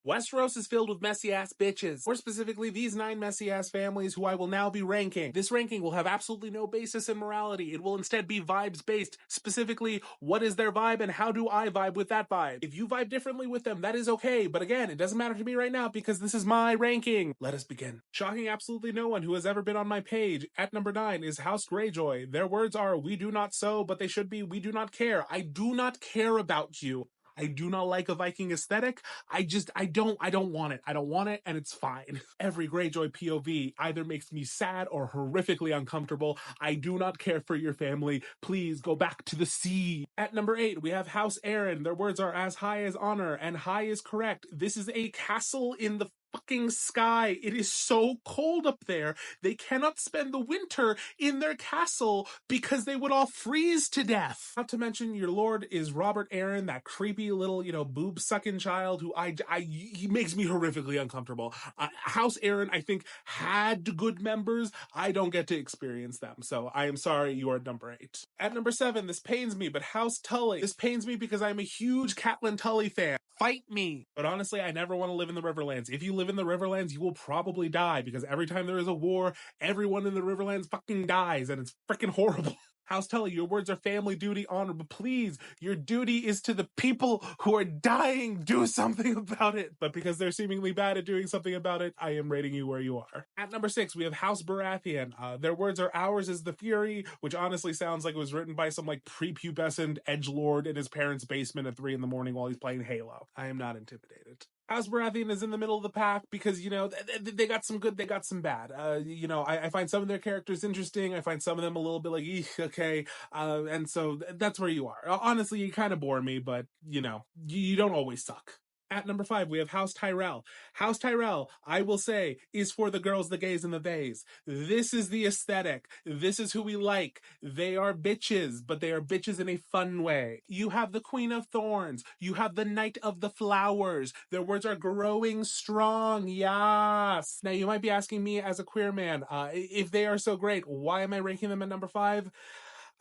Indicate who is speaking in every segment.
Speaker 1: Westeros is filled with messy-ass bitches. More specifically, these 9 messy-ass families who I will now be ranking. This ranking will have absolutely no basis in morality. It will instead be vibes-based. Specifically, what is their vibe and how do I vibe with that vibe? If you vibe differently with them, that is okay. But again, it doesn't matter to me right now because this is my ranking. Let us begin. Shocking absolutely no one who has ever been on my page. At number 9 is House Greyjoy. Their words are, "We do not sow, but they should be, we do not care." I do not care about you. I do not like a Viking aesthetic. I don't want it. I don't want it, and it's fine. Every Greyjoy POV either makes me sad or horrifically uncomfortable. I do not care for your family. Please go back to the sea. At number 8, we have House Arryn. Their words are, "As high as honor," and high is correct. This is a castle in the fucking sky. It is so cold up there. They cannot spend the winter in their castle because they would all freeze to death. Not to mention your lord is Robert Arryn, that creepy little, boob sucking child who he makes me horrifically uncomfortable. House Arryn, I think, had good members. I don't get to experience them. So I am sorry, you are number 8. At number 7, this pains me, but House Tully. This pains me because I'm a huge Catelyn Tully fan. Fight me. But honestly, I never want to live in the Riverlands. If you live in the Riverlands, you will probably die because every time there is a war, everyone in the Riverlands fucking dies and it's freaking horrible. House Tully, your words are family, duty, honor, but please, your duty is to the people who are dying. Do something about it. But because they're seemingly bad at doing something about it, I am rating you where you are. At number 6, we have House Baratheon. Their words are, "Ours is the fury," which honestly sounds like it was written by some prepubescent edgelord in his parents' basement at 3 a.m. while he's playing Halo. I am not intimidated. House Baratheon is in the middle of the pack because, they got some good, they got some bad. I find some of their characters interesting. I find some of them a little bit like, okay. And so that's where you are. Honestly, you kind of bore me, but, you don't always suck. At number 5, we have House Tyrell. House Tyrell, I will say, is for the girls, the gays, and the theys. This is the aesthetic. This is who we like. They are bitches, but they are bitches in a fun way. You have the Queen of Thorns. You have the Knight of the Flowers. Their words are growing strong. Yes. Now, you might be asking me as a queer man, if they are so great, why am I ranking them at number 5?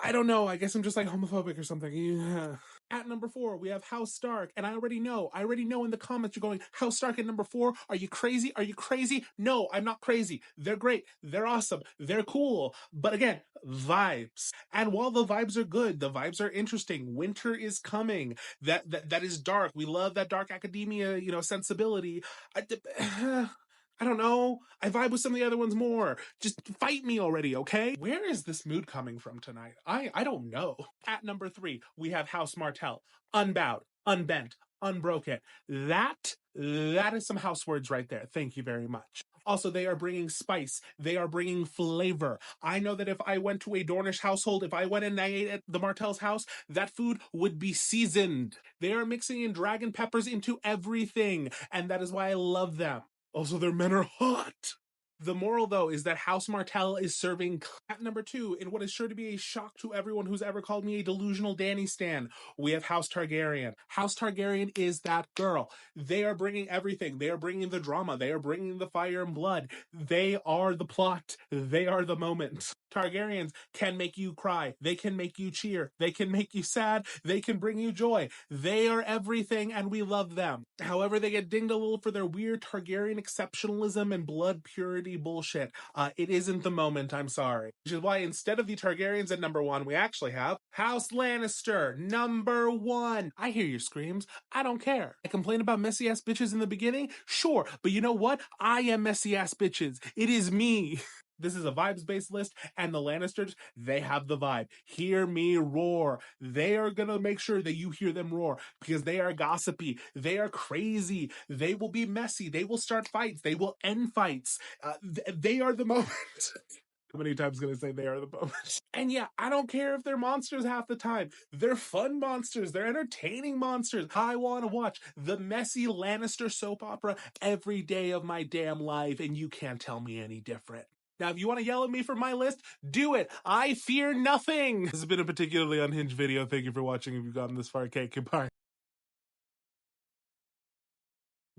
Speaker 1: I don't know. I guess I'm just homophobic or something. Yeah. At number 4, we have House Stark. And I already know in the comments you're going, House Stark at number 4? Are you crazy? Are you crazy? No, I'm not crazy. They're great. They're awesome. They're cool. But again, vibes. And while the vibes are good, the vibes are interesting. Winter is coming. That is dark. We love that dark academia, sensibility. I don't know. I vibe with some of the other ones more. Just fight me already, okay? Where is this mood coming from tonight? I don't know. At number 3, we have House Martell. Unbowed, unbent, unbroken. That is some house words right there. Thank you very much. Also, they are bringing spice. They are bringing flavor. I know that if I went to a Dornish household, if I went and I ate at the Martell's house, that food would be seasoned. They are mixing in dragon peppers into everything, and that is why I love them. Also, their men are hot. The moral, though, is that House Martell is serving at number 2 in what is sure to be a shock to everyone who's ever called me a delusional Dany stan. We have House Targaryen. House Targaryen is that girl. They are bringing everything. They are bringing the drama. They are bringing the fire and blood. They are the plot. They are the moment. Targaryens can make you cry. They can make you cheer. They can make you sad. They can bring you joy. They are everything, and we love them. However, they get dinged a little for their weird Targaryen exceptionalism and blood purity bullshit. It isn't the moment, I'm sorry. Which is why instead of the Targaryens at number 1, we actually have House Lannister, number 1. I hear your screams. I don't care. I complain about messy-ass bitches in the beginning? Sure, but you know what? I am messy-ass bitches. It is me. This is a vibes-based list, and the Lannisters, they have the vibe. Hear me roar. They are gonna make sure that you hear them roar, because they are gossipy. They are crazy. They will be messy. They will start fights. They will end fights. They are the moment. How many times can I say they are the moment? And yeah, I don't care if they're monsters half the time. They're fun monsters. They're entertaining monsters. I want to watch the messy Lannister soap opera every day of my damn life, and you can't tell me any different. Now, if you want to yell at me for my list, do it. I fear nothing. This has been a particularly unhinged video. Thank you for watching. If you've gotten this far, okay, goodbye.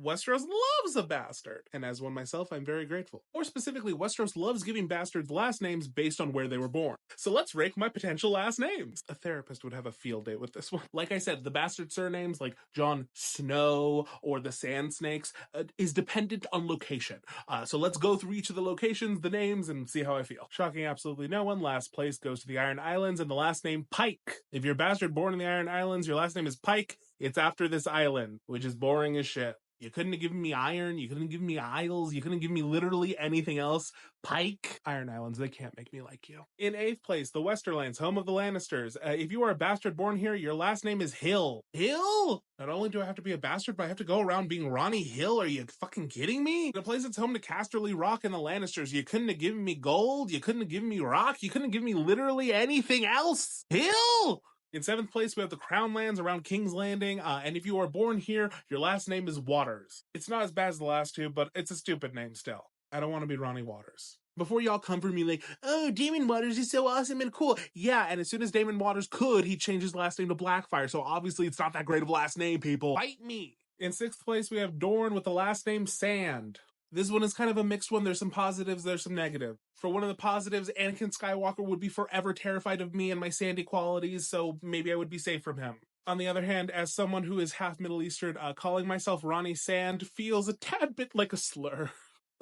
Speaker 1: Westeros loves a bastard, and as one myself, I'm very grateful. More specifically, Westeros loves giving bastards last names based on where they were born. So let's rank my potential last names. A therapist would have a field day with this one. Like I said, the bastard surnames like Jon Snow or the Sand Snakes is dependent on location. So let's go through each of the locations, the names, and see how I feel. Shocking absolutely no one. Last place goes to the Iron Islands, and the last name Pike. If you're a bastard born in the Iron Islands, your last name is Pike. It's after this island, which is boring as shit. You couldn't have given me iron. You couldn't have given me Isles. You couldn't have given me literally anything else. Pike. Iron Islands, they can't make me like you. In 8th place, the Westerlands, home of the Lannisters. If you are a bastard born here, your last name is Hill. Hill? Not only do I have to be a bastard, but I have to go around being Ronnie Hill. Are you fucking kidding me? The place that's home to Casterly Rock and the Lannisters. You couldn't have given me gold. You couldn't have given me rock. You couldn't have given me literally anything else. Hill? In 7th place, we have the Crown Lands around King's Landing, and if you are born here, your last name is Waters. It's not as bad as the last two, but it's a stupid name still. I don't want to be Ronnie Waters. Before y'all come for me like, oh, Damon Waters is so awesome and cool. Yeah, and as soon as Damon Waters could, he changed his last name to Blackfire, so obviously it's not that great of a last name, people. Fight me! In 6th place, we have Dorne with the last name Sand. This one is kind of a mixed one. There's some positives, there's some negative. For one of the positives, Anakin Skywalker would be forever terrified of me and my sandy qualities, so maybe I would be safe from him. On the other hand, as someone who is half Middle Eastern, calling myself Ronnie Sand feels a tad bit like a slur.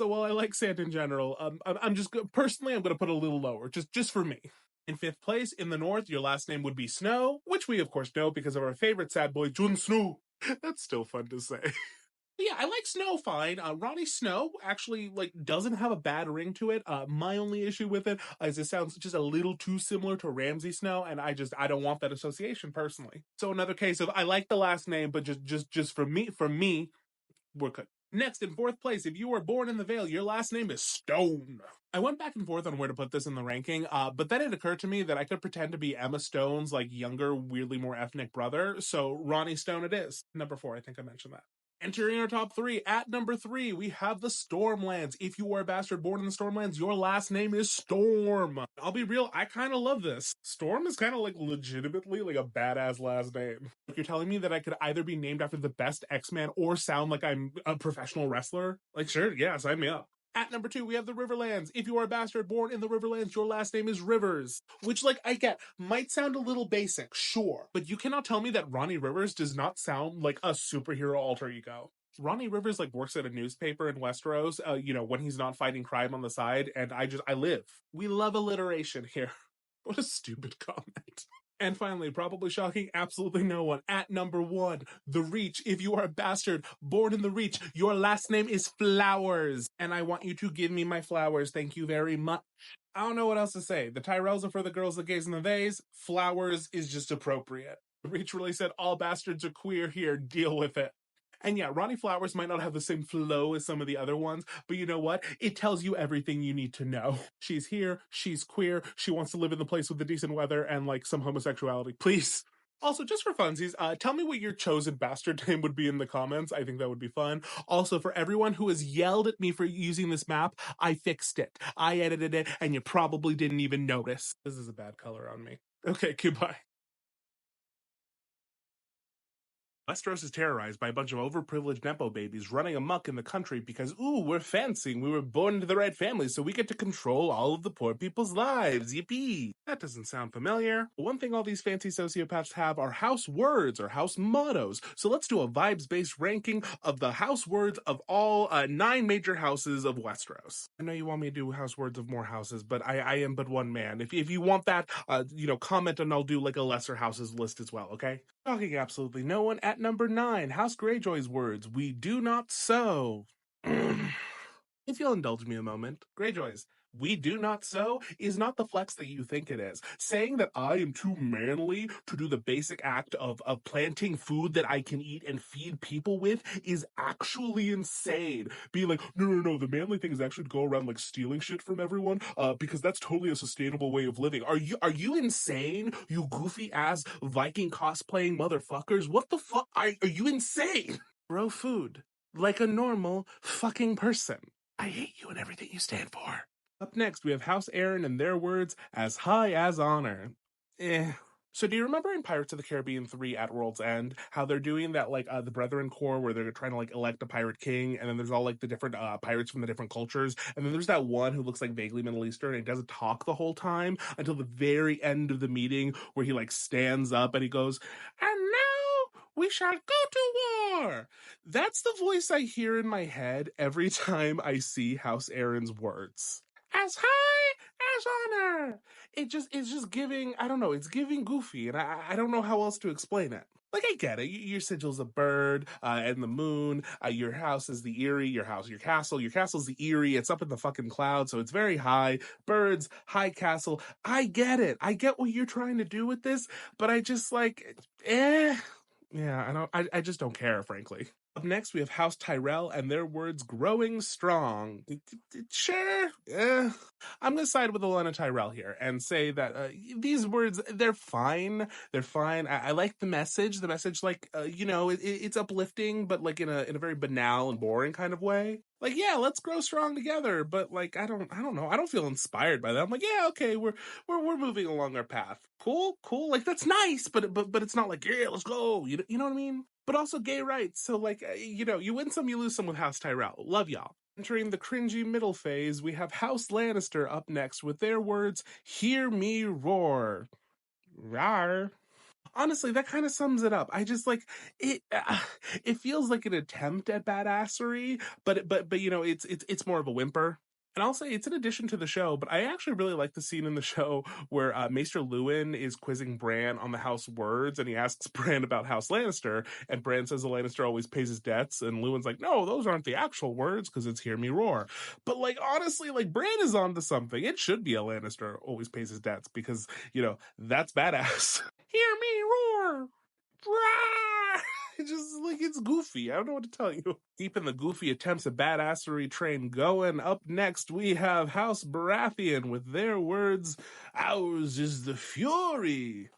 Speaker 1: So while I like Sand in general, I'm just, personally, I'm going to put it a little lower, just for me. In 5th place, in the north, your last name would be Snow, which we of course know because of our favorite sad boy, Jon Snow. That's still fun to say. Yeah, I like Snow fine. Ronnie Snow actually doesn't have a bad ring to it. My only issue with it is it sounds just a little too similar to Ramsay Snow, and I don't want that association personally. So another case of I like the last name, but just for me, we're good. Next, in 4th place, if you were born in the Vale, your last name is Stone. I went back and forth on where to put this in the ranking, but then it occurred to me that I could pretend to be Emma Stone's younger, weirdly more ethnic brother, so Ronnie Stone it is. Number 4, I think I mentioned that. Entering our top 3, at number 3, we have the Stormlands. If you are a bastard born in the Stormlands, your last name is Storm. I'll be real, I kind of love this. Storm is kind of legitimately a badass last name. If you're telling me that I could either be named after the best X-Man or sound like I'm a professional wrestler, sure, yeah, sign me up. At number 2, we have the Riverlands. If you are a bastard born in the Riverlands, your last name is Rivers. Which, I get, might sound a little basic, sure. But you cannot tell me that Ronnie Rivers does not sound like a superhero alter ego. Ronnie Rivers, works at a newspaper in Westeros, when he's not fighting crime on the side, and I live. We love alliteration here. What a stupid comment. And finally, probably shocking absolutely no one, at number 1, The Reach. If you are a bastard born in the Reach, your last name is Flowers. And I want you to give me my flowers. Thank you very much. I don't know what else to say. The Tyrells are for the girls, the gays, and the theys. Flowers is just appropriate. The Reach really said all bastards are queer here. Deal with it. And yeah, Ronnie Flowers might not have the same flow as some of the other ones, but you know what? It tells you everything you need to know. She's here, she's queer, she wants to live in the place with the decent weather and some homosexuality. Please. Also, just for funsies, tell me what your chosen bastard name would be in the comments. I think that would be fun. Also, for everyone who has yelled at me for using this map, I fixed it. I edited it, and you probably didn't even notice. This is a bad color on me. Okay, goodbye. Westeros is terrorized by a bunch of overprivileged Nepo babies running amok in the country because, ooh, we're fancy and we were born into the right family, so we get to control all of the poor people's lives. Yippee! That doesn't sound familiar. One thing all these fancy sociopaths have are house words or house mottos. So let's do a vibes-based ranking of the house words of all 9 major houses of Westeros. I know you want me to do house words of more houses, but I am but one man. If you want that, comment and I'll do a lesser houses list as well, okay? Talking absolutely no one. At number 9, House Greyjoy's words, we do not sow. If you'll indulge me a moment, Greyjoy's, we do not sow is not the flex that you think it is. Saying that I am too manly to do the basic act of planting food that I can eat and feed people with is actually insane. Being like, no, the manly thing is actually to go around stealing shit from everyone, because that's totally a sustainable way of living. Are you insane? You goofy ass Viking cosplaying motherfuckers? What the fuck? Are you insane? Grow food like a normal fucking person. I hate you and everything you stand for. Up next, we have House Arryn and their words, as high as honor. So do you remember in Pirates of the Caribbean 3 at World's End, how they're doing that, like, the Brethren Corps, where they're trying to, like, elect a pirate king, and then there's all, like, the different pirates from the different cultures, and then there's that one who looks, like, vaguely Middle Eastern, and he doesn't talk the whole time until the very end of the meeting, where he, like, stands up and he goes, "And now we shall go to war." That's the voice I hear in my head every time I see House Arryn's words. As high as honor. It's just giving, I don't know, it's giving goofy, and I don't know how else to explain it. Like, I get it. Your sigil's a bird, and the moon. Your house is the Eyrie. Your castle's the Eyrie. It's up in the fucking clouds, so it's very high. Birds, high castle. I get it. I get what you're trying to do with this, but I just yeah, I just don't care, frankly. Up next, we have House Tyrell and their words growing strong. Sure. I'm going to side with Olenna Tyrell here and say that these words, they're fine. They're fine. I like the message. The message, like, it's uplifting, but like in a very banal and boring kind of way. Like, yeah, let's grow strong together. But like, I don't know. I don't feel inspired by that. I'm like, yeah, okay, we're moving along our path. Cool. Like, that's nice, but it's not like, yeah, let's go. You know what I mean? But also gay rights. So like, you win some, you lose some with House Tyrell. Love y'all. Entering the cringy middle phase, we have House Lannister up next with their words, "Hear me roar." Rawr. Honestly, that kind of sums it up. I just like it. It feels like an attempt at badassery, but it's more of a whimper. And I'll say it's an addition to the show, but I actually really like the scene in the show where Maester Luwin is quizzing Bran on the house words, and he asks Bran about House Lannister, and Bran says the Lannister always pays his debts, and Luwin's like, no, those aren't the actual words, because it's "hear me roar." But like, honestly, like, Bran is onto something. It should be a Lannister always pays his debts, because, that's badass. Hear me roar! Rawr! It's just like, it's goofy. I don't know what to tell you. Keeping the goofy attempts at badassery train going. Up next, we have House Baratheon with their words, "Ours is the fury."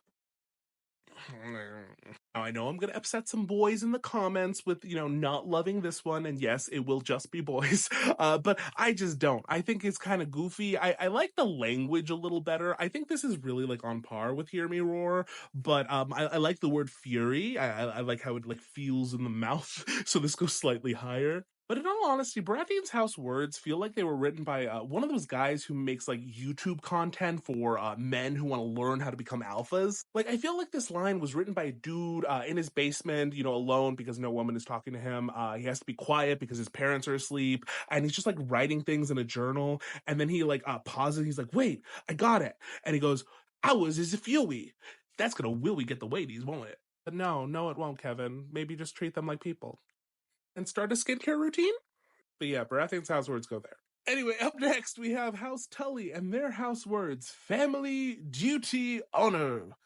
Speaker 1: Now, I know I'm going to upset some boys in the comments with, not loving this one. And yes, it will just be boys. But I just don't. I think it's kind of goofy. I like the language a little better. I think this is really like on par with "Hear Me Roar. But I like the word fury. I like how it like feels in the mouth. So this goes slightly higher. But in all honesty, Baratheon's house words feel like they were written by one of those guys who makes like YouTube content for men who want to learn how to become alphas. Like, I feel like this line was written by a dude in his basement, alone because no woman is talking to him. He has to be quiet because his parents are asleep, and he's just like writing things in a journal. And then he like pauses. He's like, "Wait, I got it." And he goes, "Ours is a fury." That's gonna really get the ladies, won't it? But no, it won't, Kevin. Maybe just treat them like people. And start a skincare routine? But yeah, Baratheon's house words go there. Anyway, up next, we have House Tully and their house words, family, duty, honor.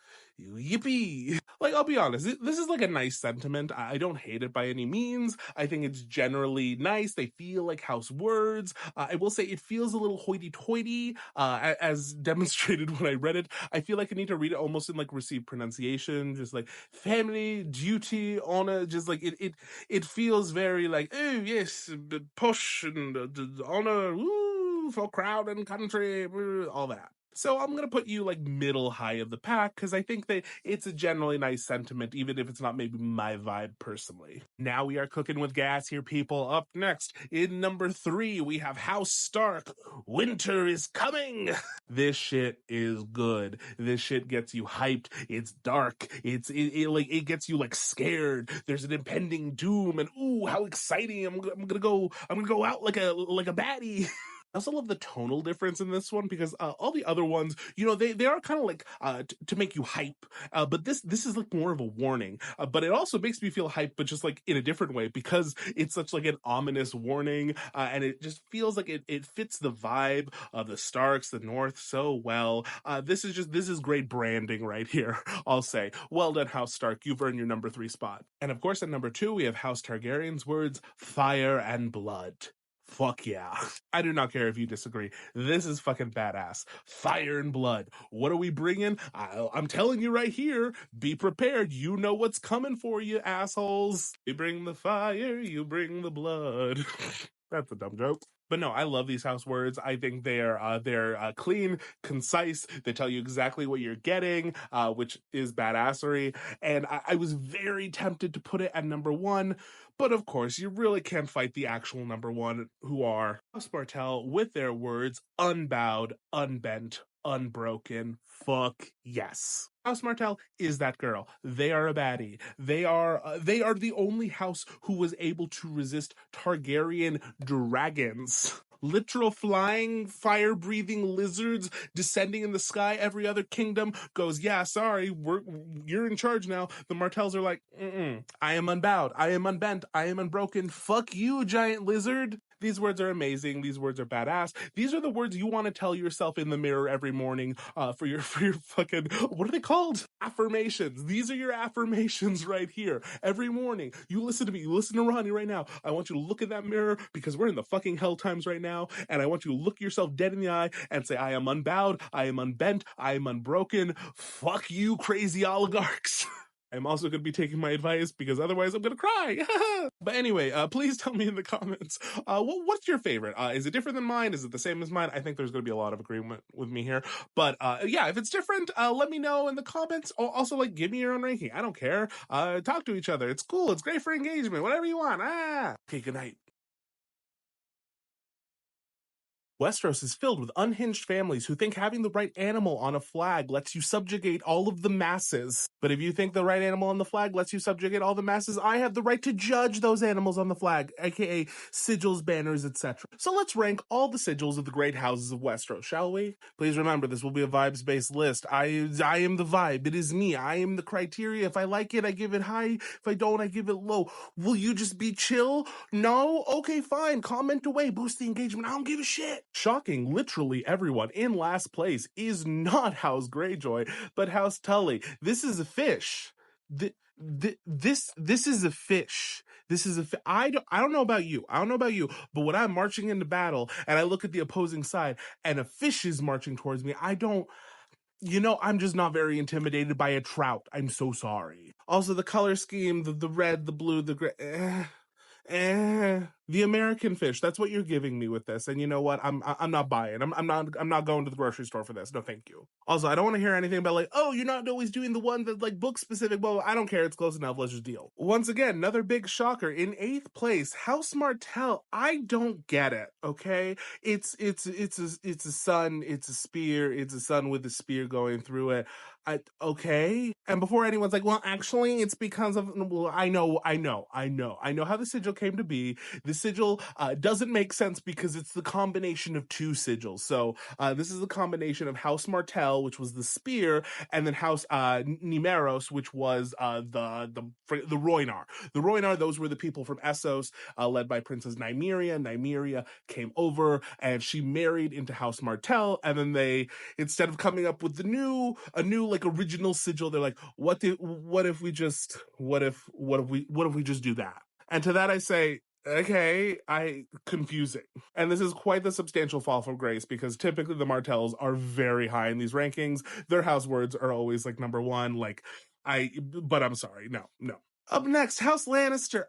Speaker 1: Yippee. Like, I'll be honest, this is like a nice sentiment. I don't hate it by any means. I think it's generally nice. They feel like house words. I will say it feels a little hoity-toity, as demonstrated when I read it. I feel like I need to read it almost in like received pronunciation, just like family, duty, honor, just like it feels very like, oh yes, push and honor, woo, for crowd and country, all that. So I'm going to put you like middle high of the pack, because I think that it's a generally nice sentiment, even if it's not maybe my vibe personally. Now we are cooking with gas here, people. Up next, in number 3, we have House Stark. Winter is coming. This shit is good. This shit gets you hyped. It's dark. It gets you like scared. There's an impending doom, and ooh, how exciting! I'm gonna go out like a baddie. I also love the tonal difference in this one, because all the other ones, they are kind of like to make you hype, but this is like more of a warning. But it also makes me feel hype, but just like in a different way, because it's such like an ominous warning, and it just feels like it fits the vibe of the Starks, the North, so well. This is great branding right here. I'll say, well done, House Stark. You've earned your number 3 spot. And of course, at number 2, we have House Targaryen's words, fire and blood. Fuck yeah. I do not care if you disagree. This is fucking badass. Fire and blood. What are we bringing? I'm telling you right here, be prepared. You know what's coming for you, assholes. You bring the fire, you bring the blood. That's a dumb joke. But no, I love these house words. I think they're clean, concise. They tell you exactly what you're getting, which is badassery. And I was very tempted to put it at number one, but of course, you really can't fight the actual number one, who are House Martell with their words unbowed, unbent, unbroken. Fuck yes. House Martell is that girl. They are a baddie. They are the only house who was able to resist Targaryen dragons. Literal flying, fire-breathing lizards descending in the sky. Every other kingdom goes, yeah, sorry, you're in charge now. The Martells are like, I am unbowed, I am unbent, I am unbroken. Fuck you, giant lizard. These words are amazing. These words are badass. These are the words you want to tell yourself in the mirror every morning for your fucking, what are they called? Affirmations. These are your affirmations right here. Every morning, you listen to me. You listen to Ronnie right now. I want you to look in that mirror because we're in the fucking hell times right now. And I want you to look yourself dead in the eye and say, I am unbowed. I am unbent. I am unbroken. Fuck you, crazy oligarchs. I'm also going to be taking my advice because otherwise I'm going to cry. But anyway, please tell me in the comments, what's your favorite? Is it different than mine? Is it the same as mine? I think there's going to be a lot of agreement with me here. But yeah, if it's different, let me know in the comments. Also, like, give me your own ranking. I don't care. Talk to each other. It's cool. It's great for engagement. Whatever you want. Okay, good night. Westeros is filled with unhinged families who think having the right animal on a flag lets you subjugate all of the masses. But if you think the right animal on the flag lets you subjugate all the masses, I have the right to judge those animals on the flag, aka sigils, banners, etc. So let's rank all the sigils of the Great Houses of Westeros, shall we? Please remember, this will be a vibes-based list. I am the vibe. It is me. I am the criteria. If I like it, I give it high. If I don't, I give it low. Will you just be chill? No? Okay, fine. Comment away. Boost the engagement. I don't give a shit. Shocking, literally everyone in last place is not House Greyjoy, but House Tully. This is a fish. This is a fish. This is I don't know about you. I don't know about you, but when I'm marching into battle and I look at the opposing side and a fish is marching towards me, I'm just not very intimidated by a trout. I'm so sorry. Also, the color scheme, the red, the blue, the gray. The American fish. That's what you're giving me with this. And you know what? I'm not buying. I'm not going to the grocery store for this. No, thank you. Also, I don't want to hear anything about like, oh, you're not always doing the one that's like book specific. Well, I don't care. It's close enough. Let's just deal. Once again, another big shocker. In 8th place, House Martell. I don't get it. Okay, it's a sun. It's a spear. It's a sun with a spear going through it. Okay. And before anyone's like, well, actually, it's because of, well, I know how the sigil came to be. The sigil doesn't make sense because it's the combination of two sigils. So this is the combination of House Martell, which was the spear, and then House Nimeros, which was the Rhoynar. The Rhoynar, those were the people from Essos, led by Princess Nymeria. Nymeria came over and she married into House Martell, and then they, instead of coming up with a new like original sigil, they're like, what if we just do that? And to that I say, okay, confusing. And this is quite the substantial fall from grace because typically the Martells are very high in these rankings. Their house words are always like number one. But I'm sorry, no. Up next, House Lannister.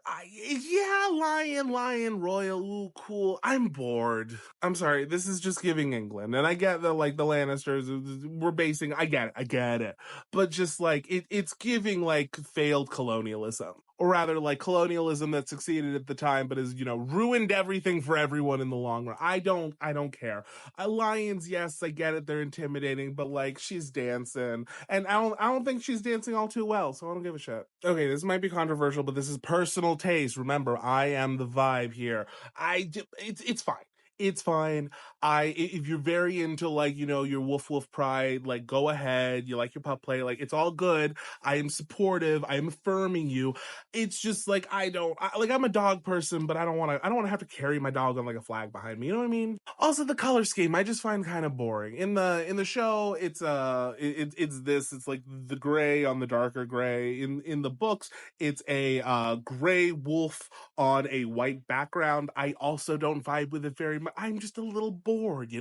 Speaker 1: Lion, Royal, ooh, cool. I'm bored. I'm sorry, this is just giving England. And I get that, like, the Lannisters, we're basing, I get it. But just, like, it's giving, like, failed colonialism. Or rather, like, colonialism that succeeded at the time, but has, ruined everything for everyone in the long run. I don't care. Lions, yes, I get it, they're intimidating, but, like, she's dancing. And I don't think she's dancing all too well, so I don't give a shit. Okay, this might be controversial, but this is personal taste. Remember, I am the vibe here. It's fine. It's fine. If you're very into, like, your woof pride, like, go ahead. You like your pup play, like, it's all good. I am supportive. I am affirming you. It's just like, I'm a dog person, but I don't want to have to carry my dog on like a flag behind me. You know what I mean? Also, the color scheme I just find kind of boring. In the show, it's like the gray on the darker gray. In the books, it's a gray wolf on a white background. I also don't vibe with it very much. I'm just a little bored,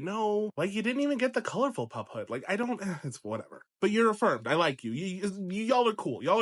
Speaker 1: Like, you didn't even get the colorful pup hood. Like, it's whatever. But you're affirmed. I like you. Y'all are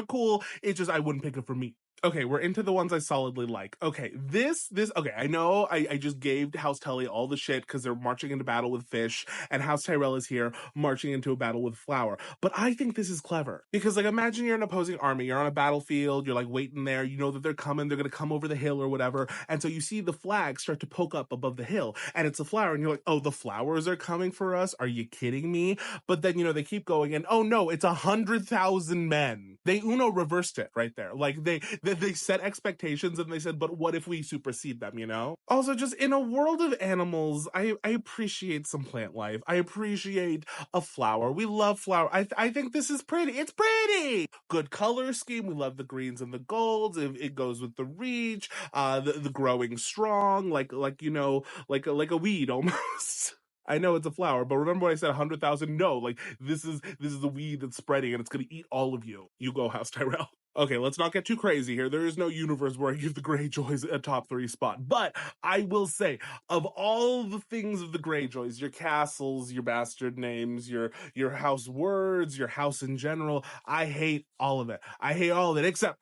Speaker 1: cool. It's just I wouldn't pick it for me. Okay, we're into the ones I solidly like. Okay, okay, I know I just gave House Tully all the shit because they're marching into battle with fish, and House Tyrell is here marching into a battle with flour. But I think this is clever because, like, imagine you're an opposing army, you're on a battlefield, you're like waiting there, you know that they're coming, they're gonna come over the hill or whatever, and so you see the flag start to poke up above the hill, and it's a flower, and you're like, oh, the flowers are coming for us? Are you kidding me? But then, you know, they keep going, and oh no, it's 100,000 men. They Uno reversed it right there. Like, they set expectations and they said, but what if we supersede them, you know? Also, just in a world of animals, I appreciate some plant life. I appreciate a flower. We love flower. I think this is pretty. It's pretty. Good color scheme. We love the greens and the golds. It goes with the reach, the growing strong, like you know, like a weed almost. I know it's a flower, but remember when I said 100,000? No, like this is the weed that's spreading and it's gonna eat all of you. You go, House Tyrell. Okay, let's not get too crazy here. There is no universe where I give the Greyjoys a top 3 spot. But I will say, of all the things of the Greyjoys, your castles, your bastard names, your house words, your house in general, I hate all of it. I hate all of it, except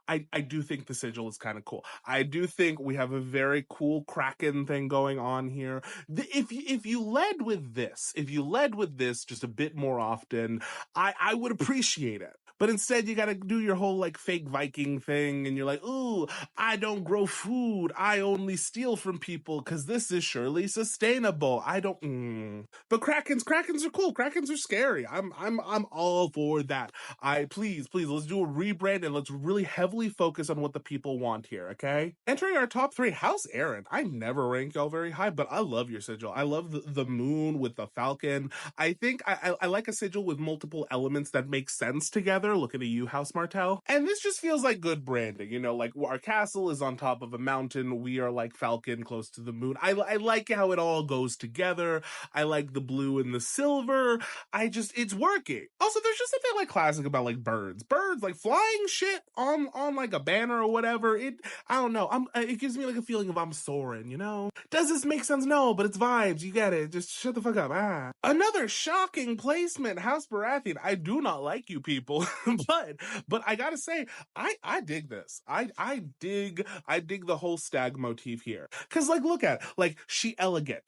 Speaker 1: I do think the sigil is kind of cool. I do think we have a very cool Kraken thing going on here. If you led with this just a bit more often, I would appreciate it. But instead, you gotta do your whole, like, fake Viking thing, and you're like, ooh, I don't grow food, I only steal from people, because this is surely sustainable. I don't, But Krakens are cool, Krakens are scary. I'm all for that. Please, let's do a rebrand, and let's really heavily focus on what the people want here, okay? Entering our top 3, House Arryn. I never rank y'all very high, but I love your sigil. I love the moon with the falcon. I think I like a sigil with multiple elements that make sense together. Looking at you, House Martell. And this just feels like good branding, you know, like our castle is on top of a mountain. We are like Falcon close to the moon. I like how it all goes together. I like the blue and the silver. It's working. Also, there's just something like classic about like birds, like flying shit on like a banner or whatever. I don't know. It gives me like a feeling of I'm soaring, you know? Does this make sense? No, but it's vibes. You get it. Just shut the fuck up. Another shocking placement, House Baratheon. I do not like you people. but I gotta say, I dig this. I dig the whole stag motif here. Cause like, look at it. Like, she elegant,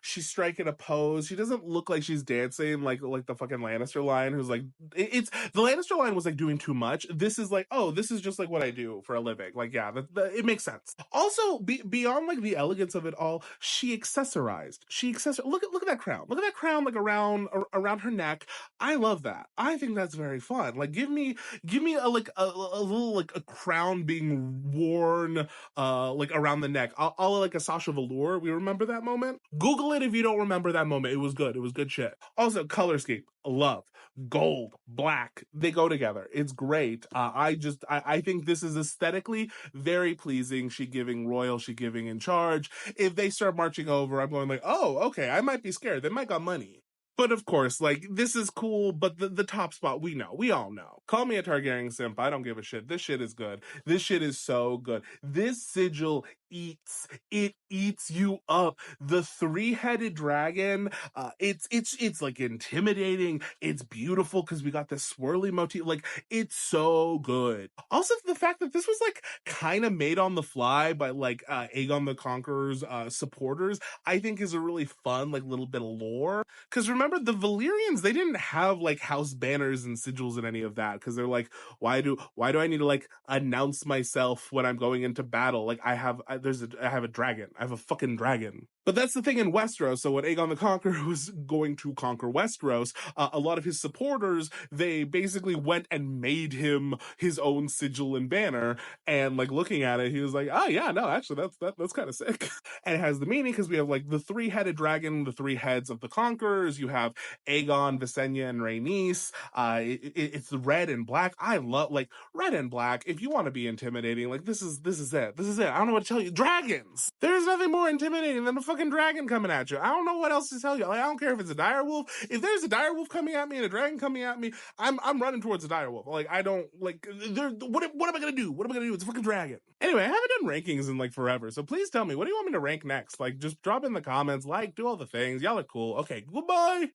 Speaker 1: she's striking a pose. She doesn't look like she's dancing like the fucking Lannister line, who's like, it's the Lannister line was like doing too much. This is like, oh, this is just like what I do for a living. Like, yeah, it makes sense. Also, beyond like the elegance of it all, she accessorized. Look at that crown. Look at that crown, like around her neck. I love that. I think that's very fun. Like, give me a little like a crown being worn like around the neck. I'll like a Sasha Velour. We remember that moment? Google it if you don't remember that moment. It was good. It was good shit. Also, color scheme. Love. Gold, black, they go together. It's great. I think this is aesthetically very pleasing. She giving royal, she giving in charge. If they start marching over, I'm going like, oh, okay, I might be scared. They might got money. But of course, like, this is cool, but the top spot, we all know. Call me a Targaryen simp, I don't give a shit. This shit is good. This shit is so good. This sigil eats you up. The 3-headed dragon, it's like intimidating. It's beautiful because we got this swirly motif. Like, it's so good. Also, the fact that this was like kind of made on the fly by like Aegon the Conqueror's supporters, I think is a really fun like little bit of lore. Because remember, the Valyrians, they didn't have like house banners and sigils and any of that, because they're like, why do I need to like announce myself when I'm going into battle? Like, I have a dragon. I have a fucking dragon. But that's the thing in Westeros. So when Aegon the Conqueror was going to conquer Westeros, a lot of his supporters, they basically went and made him his own sigil and banner. And like looking at it, he was like, oh yeah, no, actually that's kind of sick. And it has the meaning because we have like the 3-headed dragon, the 3 heads of the conquerors. You have Aegon, Visenya, and Rhaenys. It's the red and black. I love like red and black. If you want to be intimidating, like this is it. I don't know what to tell you. Dragons. There's nothing more intimidating than a fucking dragon coming at you. I don't know what else to tell you. Like, I don't care if it's a direwolf. If there's a direwolf coming at me and a dragon coming at me, I'm running towards a direwolf. Like, I don't like. What am I gonna do? What am I gonna do? It's a fucking dragon. Anyway, I haven't done rankings in like forever, so please tell me, what do you want me to rank next? Like, just drop in the comments, like, do all the things. Y'all are cool. Okay, goodbye.